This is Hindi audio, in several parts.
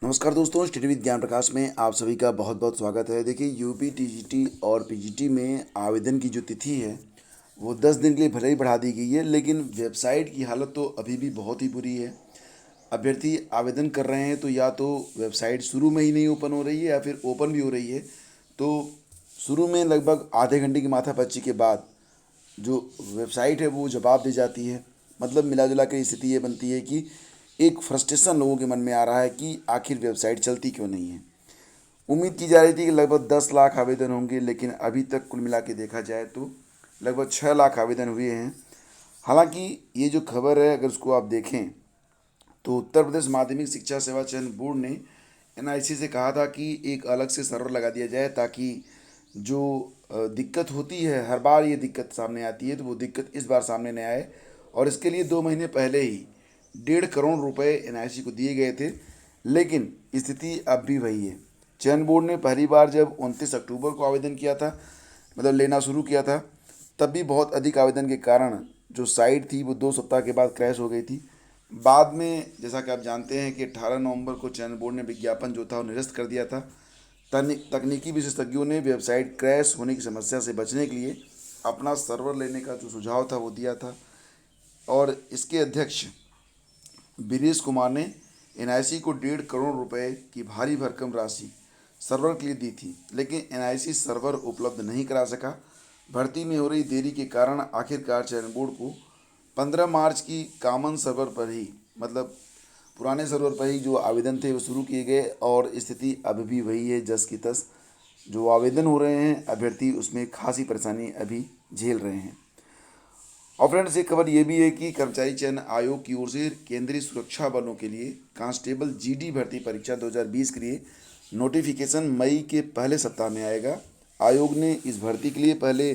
नमस्कार दोस्तों, स्टडी विद ज्ञान प्रकाश में आप सभी का बहुत बहुत स्वागत है। देखिए, यूपी टीजीटी और पीजीटी में आवेदन की जो तिथि है वो 10 दिन के लिए भले ही बढ़ा दी गई है, लेकिन वेबसाइट की हालत तो अभी भी बहुत ही बुरी है। अभ्यर्थी आवेदन कर रहे हैं तो या तो वेबसाइट शुरू में ही नहीं ओपन हो रही है या फिर ओपन भी हो रही है तो शुरू में लगभग आधे घंटे की माथापच्ची के बाद जो वेबसाइट है वो जवाब दे जाती है। मतलब मिला जुला कर स्थिति ये बनती है कि एक फ्रस्ट्रेशन लोगों के मन में आ रहा है कि आखिर वेबसाइट चलती क्यों नहीं है। उम्मीद की जा रही थी कि लगभग 10 लाख आवेदन होंगे, लेकिन अभी तक कुल मिला के देखा जाए तो लगभग 6 लाख आवेदन हुए हैं। हालांकि ये जो खबर है अगर उसको आप देखें तो उत्तर प्रदेश माध्यमिक शिक्षा सेवा चयन बोर्ड ने एनआईसी से कहा था कि एक अलग से सर्वर लगा दिया जाए ताकि जो दिक्कत होती है, हर बार ये दिक्कत सामने आती है, तो वो दिक्कत इस बार सामने न आए। और इसके लिए 2 महीने पहले ही 1.5 करोड़ रुपए एनआईसी को दिए गए थे, लेकिन स्थिति अब भी वही है। चयन बोर्ड ने पहली बार जब 29 अक्टूबर को आवेदन किया था, मतलब लेना शुरू किया था, तब भी बहुत अधिक आवेदन के कारण जो साइट थी वो 2 सप्ताह के बाद क्रैश हो गई थी। बाद में जैसा कि आप जानते हैं कि 18 नवंबर को चयन बोर्ड ने विज्ञापन जो था वो निरस्त कर दिया था। तकनीकी विशेषज्ञों ने वेबसाइट क्रैश होने की समस्या से बचने के लिए अपना सर्वर लेने का जो सुझाव था वो दिया था, और इसके अध्यक्ष बीरेश कुमार ने एनआईसी को 1.5 करोड़ रुपए की भारी भरकम राशि सर्वर के लिए दी थी, लेकिन एनआईसी सर्वर उपलब्ध नहीं करा सका। भर्ती में हो रही देरी के कारण आखिरकार चयन बोर्ड को 15 मार्च की कॉमन सर्वर पर ही, मतलब पुराने सर्वर पर ही जो आवेदन थे वो शुरू किए गए, और स्थिति अब भी वही है जस की तस। जो आवेदन हो रहे हैं अभ्यर्थी उसमें खासी परेशानी अभी झेल रहे हैं। और फ्रेंड्स, एक खबर ये भी है कि कर्मचारी चयन आयोग की ओर से केंद्रीय सुरक्षा बलों के लिए कांस्टेबल जीडी भर्ती परीक्षा 2020 के लिए नोटिफिकेशन मई के पहले सप्ताह में आएगा। आयोग ने इस भर्ती के लिए पहले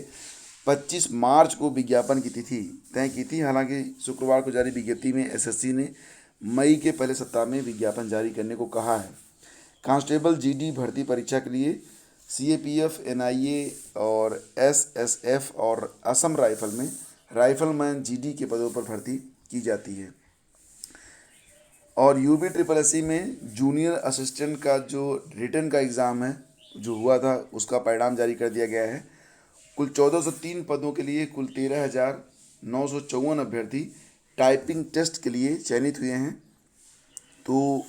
25 मार्च को विज्ञापन की तिथि तय की थी। हालांकि शुक्रवार को जारी विज्ञप्ति में एसएससी ने मई के पहले सप्ताह में विज्ञापन जारी करने को कहा है। कांस्टेबल जीडी भर्ती परीक्षा के लिए सीएपीएफ, एनआईए और एसएसएफ और असम राइफल में राइफलमैन जीडी के पदों पर भर्ती की जाती है। और यूपी ट्रिपल एससी में जूनियर असिस्टेंट का जो रिटर्न का एग्ज़ाम है जो हुआ था उसका परिणाम जारी कर दिया गया है। कुल 1403 पदों के लिए कुल 13,954 अभ्यर्थी टाइपिंग टेस्ट के लिए चयनित हुए हैं। तो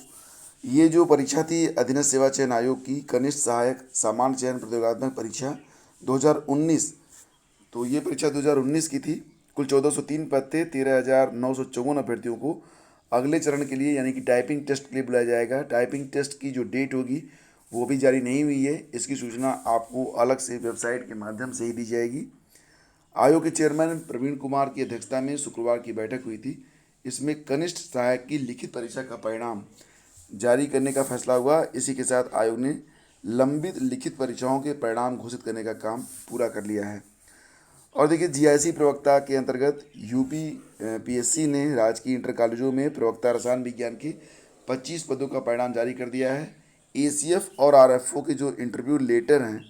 ये जो परीक्षा थी अधीनस्थ सेवा चयन आयोग की कनिष्ठ सहायक सामान्य चयन प्रतियोगात्मक परीक्षा 2019, तो ये परीक्षा 2019 की थी। कुल 1403 पद थे। 13,954 अभ्यर्थियों को अगले चरण के लिए यानी कि टाइपिंग टेस्ट के लिए बुलाया जाएगा। टाइपिंग टेस्ट की जो डेट होगी वो भी जारी नहीं हुई है। इसकी सूचना आपको अलग से वेबसाइट के माध्यम से ही दी जाएगी। आयोग के चेयरमैन प्रवीण कुमार की अध्यक्षता में शुक्रवार की बैठक हुई थी। इसमें कनिष्ठ सहायक की लिखित परीक्षा का परिणाम जारी करने का फैसला हुआ। इसी के साथ आयोग ने लंबित लिखित परीक्षाओं के परिणाम घोषित करने का काम पूरा कर लिया है। और देखिए, जीआईसी प्रवक्ता के अंतर्गत यूपी पीएससी ने राजकीय इंटर कॉलेजों में प्रवक्ता रसायन विज्ञान के 25 पदों का परिणाम जारी कर दिया है। एसीएफ और आरएफओ के जो इंटरव्यू लेटर हैं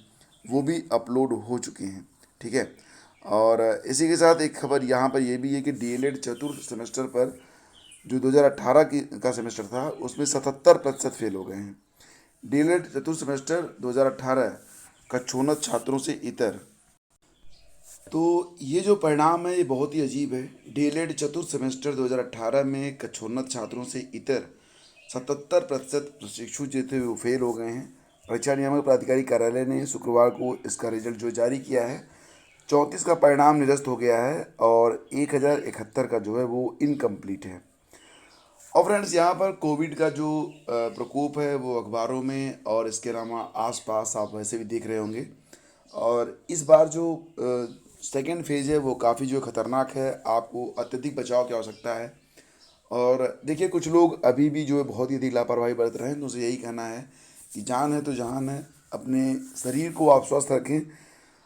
वो भी अपलोड हो चुके हैं। ठीक है। और इसी के साथ एक खबर यहाँ पर यह भी है कि डीएलएड चतुर्थ सेमेस्टर पर जो 2018 का सेमेस्टर था उसमें 77% फेल हो गए हैं। डीएलएड चतुर्थ सेमेस्टर 2018 कक्षोन्नत छात्रों से इतर। तो ये जो परिणाम है ये बहुत ही अजीब है। डीएलएड चतुर्थ सेमेस्टर 2018 में कक्षोन्नत छात्रों से इतर 77% प्रशिक्षु जो थे वो फेल हो गए हैं। परीक्षा नियामक प्राधिकारी कार्यालय ने शुक्रवार को इसका रिजल्ट जो जारी किया है, 34 का परिणाम निरस्त हो गया है और 1071 का जो है वो इनकम्प्लीट है। और फ्रेंड्स, यहाँ पर कोविड का जो प्रकोप है वो अखबारों में और इसके अलावा आसपास आप वैसे भी देख रहे होंगे। और इस बार जो सेकेंड फेज़ है वो काफ़ी जो खतरनाक है। आपको अत्यधिक बचाव की आवश्यकता है। और देखिए, कुछ लोग अभी भी जो है बहुत ही अधिक लापरवाही बरत रहे हैं। तो उनसे यही कहना है कि जान है तो जहान है। अपने शरीर को आप स्वस्थ रखें।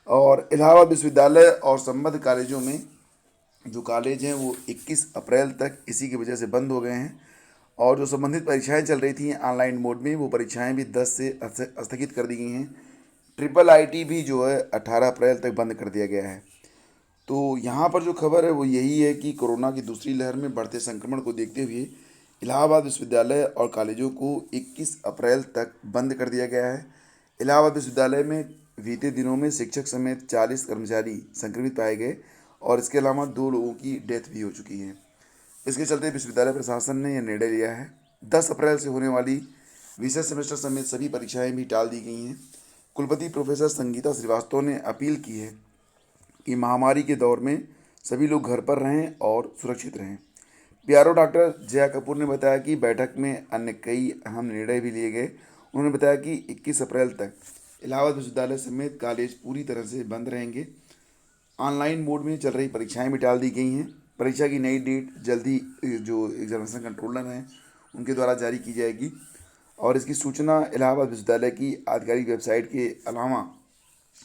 और इलाहाबाद विश्वविद्यालय और संबद्ध कॉलेजों में जो कॉलेज हैं वो 21 अप्रैल तक इसी की वजह से बंद हो गए हैं। और जो संबंधित परीक्षाएं चल रही थी ऑनलाइन मोड में, वो परीक्षाएं भी 10 से स्थगित कर दी गई हैं। ट्रिपल आईटी भी जो है 18 अप्रैल तक बंद कर दिया गया है। तो यहाँ पर जो खबर है वो यही है कि कोरोना की दूसरी लहर में बढ़ते संक्रमण को देखते हुए इलाहाबाद विश्वविद्यालय और कॉलेजों को 21 अप्रैल तक बंद कर दिया गया है। इलाहाबाद विश्वविद्यालय में बीते दिनों में शिक्षक समेत 40 कर्मचारी संक्रमित पाए गए और इसके अलावा 2 लोगों की डेथ भी हो चुकी है। इसके चलते विश्वविद्यालय प्रशासन ने यह निर्णय लिया है। 10 अप्रैल से होने वाली विशेष सेमेस्टर समेत सभी परीक्षाएं भी टाल दी गई हैं। कुलपति प्रोफेसर संगीता श्रीवास्तव ने अपील की है कि महामारी के दौर में सभी लोग घर पर रहें और सुरक्षित रहें। पीआरओ डॉक्टर जया कपूर ने बताया कि बैठक में अन्य कई अहम निर्णय भी लिए गए। उन्होंने बताया कि 21 अप्रैल तक इलाहाबाद विश्वविद्यालय समेत कॉलेज पूरी तरह से बंद रहेंगे। ऑनलाइन मोड में चल रही परीक्षाएं भी टाल दी गई हैं। परीक्षा की नई डेट जल्दी जो एग्जामिनेशन कंट्रोलर हैं उनके द्वारा जारी की जाएगी और इसकी सूचना इलाहाबाद विश्वविद्यालय की आधिकारिक वेबसाइट के अलावा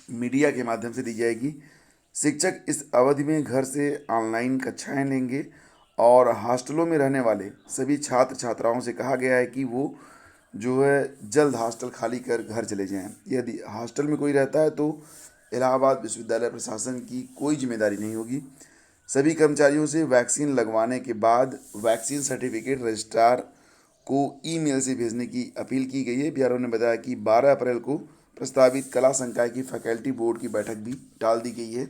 मीडिया के माध्यम से दी जाएगी। शिक्षक इस अवधि में घर से ऑनलाइन कक्षाएं लेंगे और हॉस्टलों में रहने वाले सभी छात्र छात्राओं से कहा गया है कि वो जो है जल्द हॉस्टल खाली कर घर चले जाएं। यदि हॉस्टल में कोई रहता है तो इलाहाबाद विश्वविद्यालय प्रशासन की कोई जिम्मेदारी नहीं होगी। सभी कर्मचारियों से वैक्सीन लगवाने के बाद वैक्सीन सर्टिफिकेट रजिस्ट्रार को ईमेल से भेजने की अपील की गई है। पीआरओ ने बताया कि 12 अप्रैल को प्रस्तावित कला संकाय की फैकल्टी बोर्ड की बैठक भी टाल दी गई है।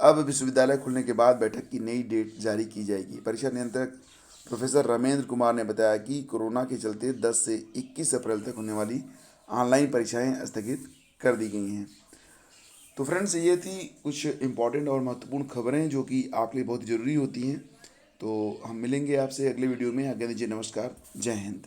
अब विश्वविद्यालय खुलने के बाद बैठक की नई डेट जारी की जाएगी। परीक्षा नियंत्रक प्रोफेसर रमेंद्र कुमार ने बताया कि कोरोना के चलते 10 से 21 अप्रैल तक होने वाली ऑनलाइन परीक्षाएं स्थगित कर दी गई हैं। तो फ्रेंड्स, ये थी कुछ इम्पॉर्टेंट और महत्वपूर्ण खबरें जो कि आपके लिए बहुत ज़रूरी होती हैं। तो हम मिलेंगे आपसे अगले वीडियो में। आज्ञा दीजिए, नमस्कार, जय हिंद।